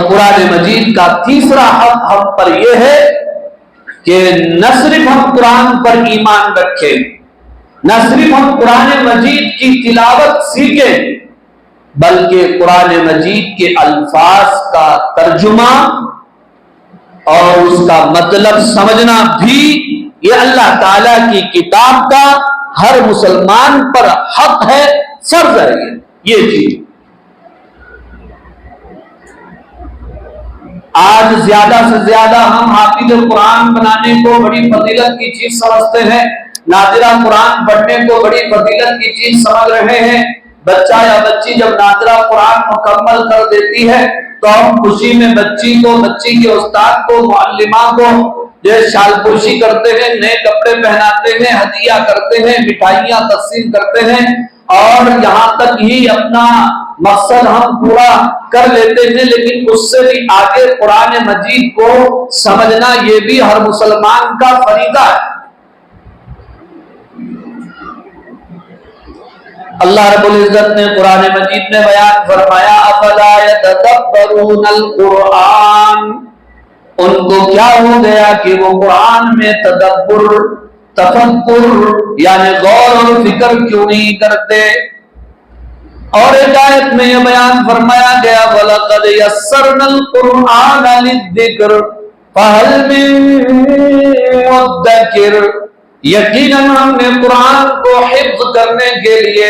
और कुरान मजीद का तीसरा हक हम पर यह है कि न सिर्फ हम कुरान पर ईमान रखें, न सिर्फ हम कुरान मजीद की तिलावत सीखें, बल्कि कुरान मजीद के अल्फाज का तर्जुमा और उसका मतलब समझना भी ये अल्लाह ताला की किताब का हर मुसलमान पर हक है, फर्ज है ये चीज। आज ज्यादा से ज्यादा हम हाफिज कुरान बनाने को बड़ी फजीलत की चीज समझते हैं, नादिरा कुरान पढ़ने को बड़ी फजीलत की चीज समझ रहे हैं। बच्चा या बच्ची जब नादिरा कुरान मुकम्मल कर देती है तो हम खुशी में बच्ची को, बच्ची के उस्ताद को, मुअल्लिमा को जो शालपोशी करते हैं, नए कपड़े पहनाते हैं, हदिया करते हैं, मिठाइयां तकसीम करते हैं और यहाँ तक ही अपना मकसद हम पूरा कर लेते हैं। लेकिन उससे भी आगे कुरान मजीद को समझना ये भी हर मुसलमान का फरीदा है। अल्लाह रब्बुल इज्जत ने कुरान मजीद में बयान फरमाया, अफला यतदब्बरूनल कुरान, उनको क्या हो गया कि वो कुरान में तदब्बुर, तफक्कुर यानी गौर और फिक्र क्यों नहीं करते। और एक आयत में यह बयान फरमाया गया, वलक़द यस्सरनल कुरआन लिज़्ज़िक्र फहल मिन मुद्दकिर, यकीनन हमने कुरान को हिफ्ज करने के लिए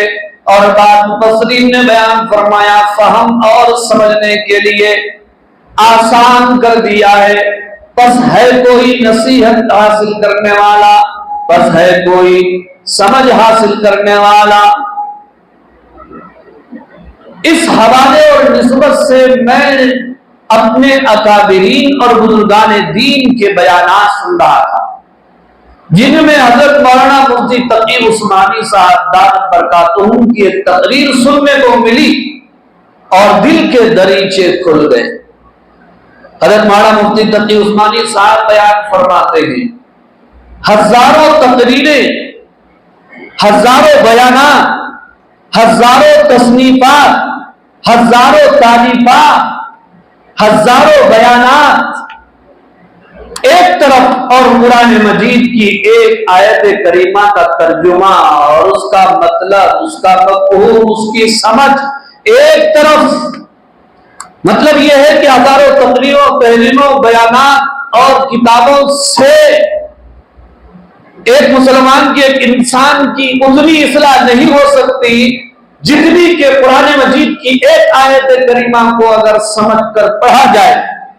और बाद मुफस्सिरीन ने बयान फरमाया फहम और समझने के लिए आसान कर दिया है। बस है कोई नसीहत हासिल करने वाला, बस है कोई समझ हासिल करने वाला। इस हवाले और निस्बत से मैं अपने अकाबिरीन और बुजुर्गान दीन के बयानात सुन रहा था, जिनमें हजरत मौलाना मुफ्ती तकी उस्मानी साहब दामत बरकातुहू की एक तकरीर सुनने को मिली और दिल के दरीचे खुल गए। हजरत मौलाना मुफ्ती तकी उस्मानी साहब बयान फरमाते हैं, हजारों तकरीरें, हजारों बयानात, हजारों तसनीफात, हजारों तारीफात, हजारों बयानात एक तरफ और कुरान मजीद की एक आयत करीमा का तर्जुमा और उसका मतलब, उसका मफ़हूम, उसकी समझ एक तरफ। मतलब यह है कि हजारों तकरीरों, तहरीरों, बयानात और किताबों से एक मुसलमान की, एक इंसान की उतनी इस्लाह नहीं हो सकती जितनी के कुरान मजीद की एक आयत करीमा को अगर समझ कर पढ़ा जाए,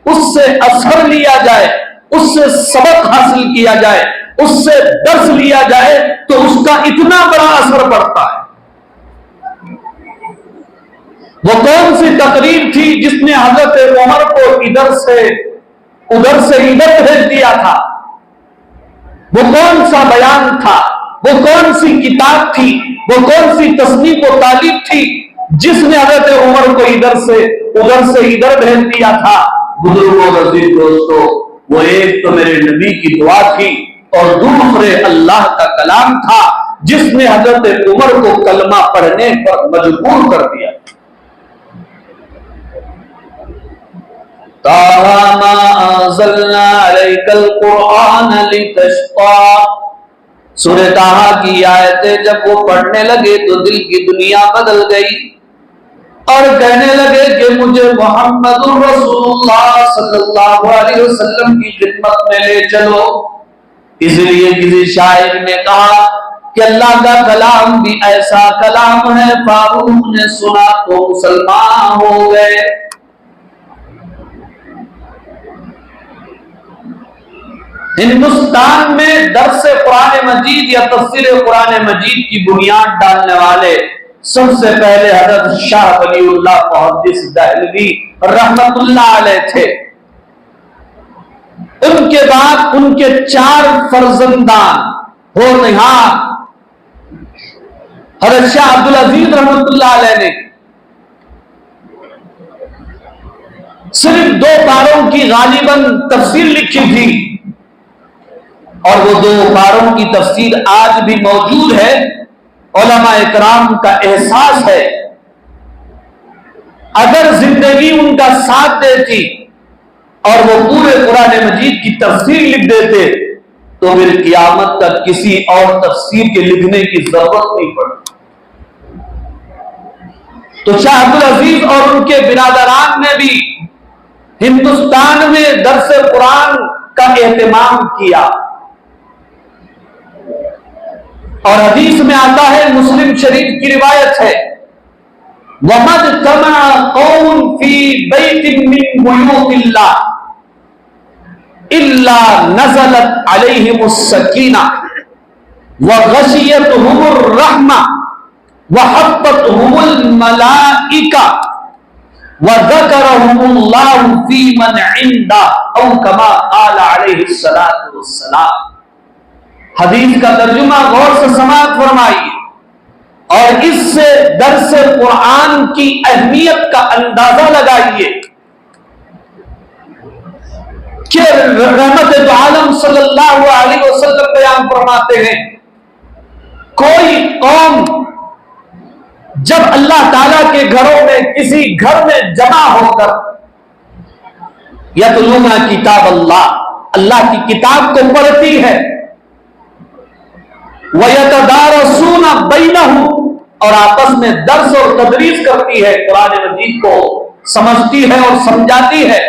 उससे असर लिया जाए, उससे सबक हासिल किया जाए, उससे दर्स लिया जाए तो उसका इतना बड़ा असर पड़ता है। वो कौन सी तकरीर थी जिसने हजरत उमर को इधर से उधर से इधर भेज दिया था? वो कौन सा बयान था? वो कौन सी किताब थी? वो कौन सी तस्नीफ व तालीफ थी जिसने हजरत उमर को इधर से इधर भेज दिया था? बुजुर्गों, अजीज दोस्तों, वो एक तो मेरे नबी की दुआ थी और दूसरे अल्लाह का कलाम था जिसने हजरत उमर को कलमा पढ़ने पर मजबूर कर दिया। सूरह ताहा की आयतें जब वो पढ़ने लगे तो दिल की दुनिया बदल गई और कहने लगे कि मुझे मोहम्मदुर रसूलुल्लाह सल्लल्लाहु अलैहि वसल्लम की खिदमत में ले चलो। इसलिए किसी शायर ने कहा कि अल्लाह का कलाम भी ऐसा कलाम है, फारूक ने सुना तो मुसलमान हो गए। हिंदुस्तान में दर्स कुरान मजीद या तफसीर कुरान मजीद की बुनियाद डालने वाले सबसे पहले हजरत शाह वलीउल्लाह मुहद्दिस दहलवी रहमतुल्लाह अलैह थे। उनके बाद उनके 4 फर्जंदान होनहार हजरत शाह अब्दुल अजीज रहमतुल्लाह अलैह ने सिर्फ 2 पारों की गालिबन तफसीर लिखी थी और वो 2 पारों की तफसीर आज भी मौजूद है। उलमा इकराम का एहसास है, अगर जिंदगी उनका साथ देती और वो पूरे कुरान मजीद की तफसीर लिख देते तो फिर क़यामत तक किसी और तफसीर के लिखने की जरूरत नहीं पड़ती। तो शाह अब्दुल अजीज और उनके बिरादरान ने भी हिंदुस्तान में दर्स कुरान का एहतमाम किया। और हदीस में आता है, मुस्लिम शरीफ की रिवायत है, वमद तमा कौम फी बैतिन मिन बुयूतिल्लाह इल्ला नज़लत अलैहिमुस सकीना व गशियतहुमुर रहमा व हफ़्फ़तहुमुल मलाइका व ज़करहुमुल्लाहु फी मन इंदा औ कमा क़ाल अलैहिस्सलातु वस्सलाम। हदीस का तर्जुमा गौर से समाअत फरमाइए और इससे दर्स कुरान की अहमियत का अंदाजा लगाइए कि रहमत दो आलम सल्लल्लाहु अलैहि वसल्लम बयान फरमाते हैं, कोई कौम जब अल्लाह ताला के घरों में किसी घर में जमा होकर यतलूना किताब अल्लाह की किताब को पढ़ती है, वयतदारसूना बैनहुम और आपस में दर्स और तदरीस करती है, कुरान मजीद को समझती है और समझाती है,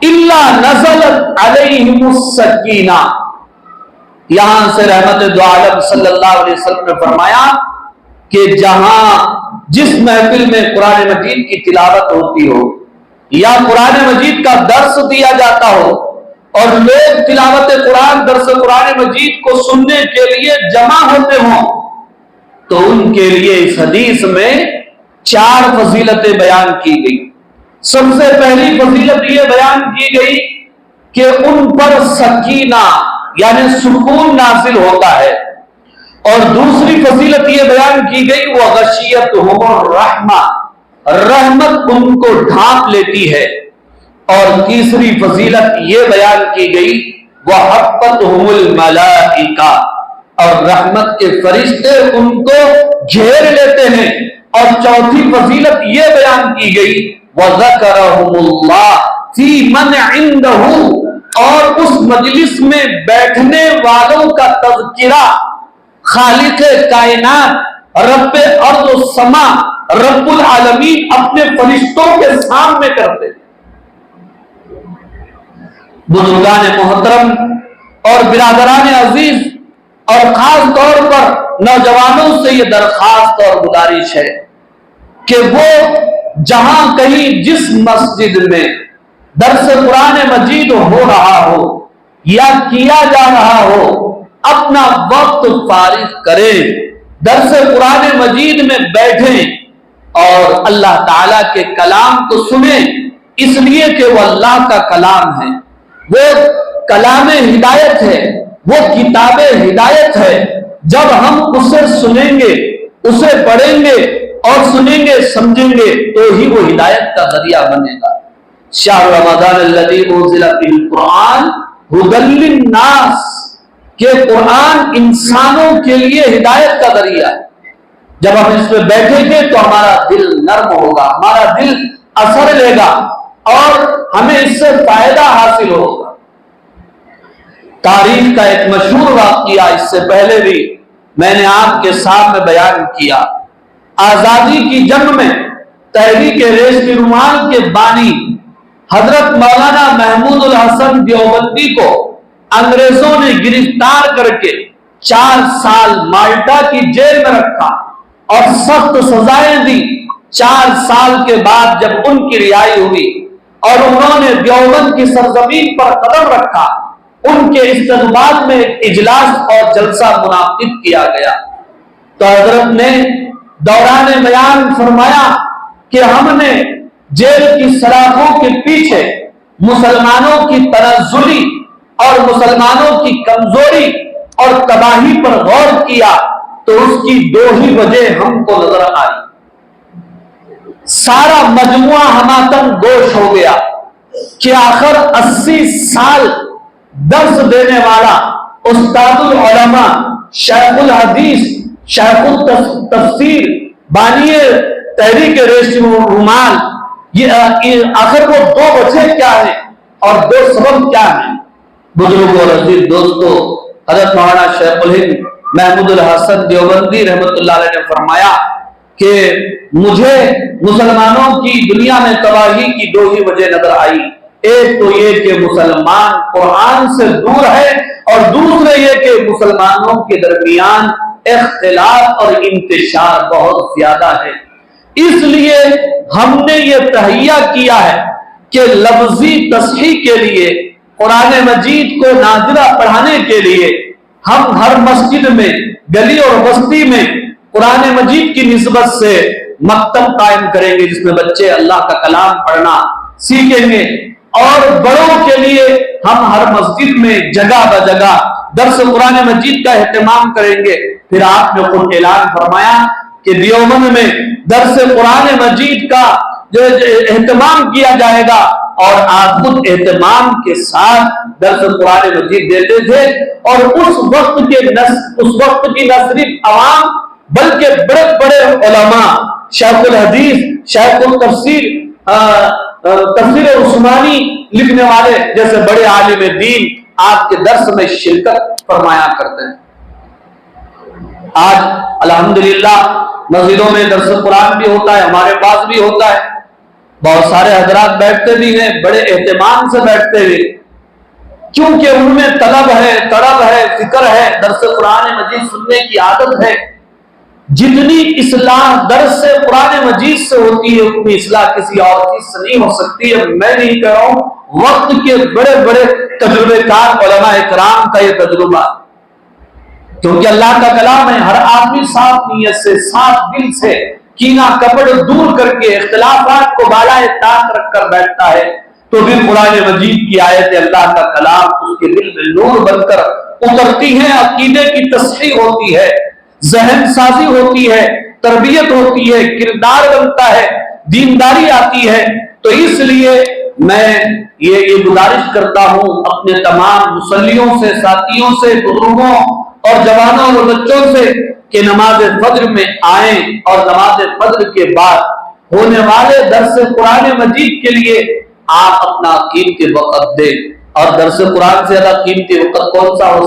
इल्ला नज़लत अलैहिमुस सकीना। यहां से रहमत दो आलम सल्लल्लाहु अलैहि वसल्लम ने फरमाया कि जहां जिस महफिल में कुरान मजीद की तिलावत होती हो या कुरान मजीद का दर्स दिया जाता हो और लोग तिलावत कुरान दर्स कुरान मजीद को सुनने के लिए जमा होते हों तो उनके लिए इस हदीस में 4 फजीलतें बयान की गई। सबसे पहली फजीलत यह बयान की गई कि उन पर सकीना यानी सुकून नाजिल होता है, और दूसरी फजीलत यह बयान की गई वह गशियतहुमुर रहमा, रहमत उनको ढांप लेती है, और तीसरी फजीलत यह बयान की गई वह हफ़्फ़तहुमुल मलाइका, और रहमत के फरिश्ते उनको घेर लेते हैं, और चौथी फजीलत यह बयान की गई वह ज़करहुमुल्लाह फी मन इंदहु, और उस मजलिस में बैठने वालों का तज़किरा खालिक़ कायनात रब्बे अर्ज़ व समा रब्बुल आलमीन अपने फरिश्तों के सामने करते हैं। बुजुर्गान मोहतरम और बिरादरान अजीज और खास तौर पर नौजवानों से यह दरखास्त और गुजारिश है कि वो जहां कहीं जिस मस्जिद में दर्स कुरान मजीद हो रहा हो या किया जा रहा हो अपना वक्त फारिग करें, दर्स कुरान मजीद में बैठें और अल्लाह ताला के कलाम को सुने, इसलिए कि वो अल्लाह का कलाम है, वो कलाम हिदायत है, वो किताब हिदायत है। जब हम उसे सुनेंगे, उसे पढ़ेंगे और सुनेंगे समझेंगे तो ही वो हिदायत का जरिया बनेगा। शाह रमज़ान अल्लज़ी उन्ज़िला फ़ीहिल कुरान हुदल लिन्नास, के कुरान इंसानों के लिए हिदायत का जरिया है। जब हम इसमें बैठेंगे तो हमारा दिल नर्म होगा, हमारा दिल असर लेगा और हमें इससे फायदा हासिल होगा। तारीख का एक मशहूर वाक़या इससे पहले भी मैंने आपके सामने बयान किया। आजादी की जंग में तहरीक रेशमी रुमाल के बानी हजरत मौलाना महमूदुल हसन देवबंदी को अंग्रेजों ने गिरफ्तार करके 4 साल माल्टा की जेल में रखा और सख्त सजाएं दी। 4 साल के बाद जब उनकी रिहाई हुई और उन्होंने देवबंद की सरजमीन पर कदम रखा, उनके इस्तकबाल में इजलास और जलसा मुनाकिद किया गया। तो हजरत ने दौरान बयान फरमाया कि हमने जेल की सलाखों के पीछे मुसलमानों की तनज़्ज़ुली और मुसलमानों की कमजोरी और तबाही पर गौर किया तो उसकी 2 ही वजह हमको नजर आई। सारा मजमुआ हमातम गोश हो गया कि आखिर 80 साल दर्स देने वाला उस्तादुल उलमा, शेखुल हदीस, शेखुल तफसीर, बानिए तहरीक रेशमी रुमाल ये आखिर वो दो वजह क्या है और दो सबब क्या है? बुजुर्गों और अजीज दोस्तों, हजरत मौलाना शेखुल हिंद महमूदुल हसन देवबंदी रहमतुल्लाह अलैह ने फरमाया कि मुझे मुसलमानों की दुनिया में तबाही की दो ही वजह नजर आई। एक तो ये कि मुसलमान कुरान से दूर है और दूसरे ये कि मुसलमानों के दरमियान इख्तिलाफ और इंतशार बहुत ज्यादा है। इसलिए हमने ये तहैया किया है कि लफ्जी तस्हीह के लिए कुरान मजीद को नाज़िला पढ़ाने के लिए हम हर मस्जिद में, गली और बस्ती में कुरान मजीद की निस्बत से मकतब कायम करेंगे, जिसमें बच्चे अल्लाह का कलाम पढ़ना सीखेंगे। और बड़ों के लिए हम हर मस्जिद में जगह ब जगह दर्स कुरान मजीद का एहतमाम करेंगे। फिर आपने खुद ऐलान फरमाया कि देवबंद में दर्स कुरान मजीद का जो एहतमाम किया जाएगा, और आप खुद एहतमाम के साथ दर्स कुरान मजीद देते थे। और उस वक्त की न सिर्फ अवाम बल्कि बड़े बड़े उलमा, शेखुल हदीस, शेखुल तफसीर, तफसीर उस्मानी लिखने वाले जैसे बड़े आलिम दीन आपके दर्स में शिरकत फरमाया करते हैं। आज अल्हम्दुलिल्लाह मस्जिदों में दर्स कुरान भी होता है, हमारे पास भी होता है। बहुत सारे हजरात बैठते भी हैं, बड़े एहतमाम से बैठते हुए, क्योंकि उनमें तड़प है, फिक्र है, दर्स कुरान मजीद सुनने की आदत है। जितनी इस्लाह दर्स से कुरान मजीद से होती है, उतनी इस्लाह किसी और चीज से नहीं हो सकती है। मैं नहीं कह रहा हूं, वक्त के बड़े बड़े तजुर्बेकार उलमा इकराम का यह तजुर्बा, क्योंकि अल्लाह का कलाम है। हर आदमी साफ नीयत से, साफ दिल से, कीना कपड़ दूर करके, इख्तिलाफात को बालाए ताक रखकर बैठता है, तो भी कुरान मजीद की आयत अल्लाह का कलाम उसके दिल में नूर बनकर उतरती है, अकीदे की तस्हीह होती है, जहन साजी होती है, तरबियत होती है, किरदार बनता है, दीनदारी आती है। तो इसलिए मैं ये गुजारिश करता हूं अपने तमाम मुसल्लियों से, साथियों से, बुजुर्गों और जवानों और बच्चों से कि नमाज फज्र में आए और नमाज फज्र के बाद होने वाले दर्स कुरान मजीद के लिए आप अपना कीमती वक्त दें। और दर्स कुरान से ज्यादा कीमती वक्त कौन सा हो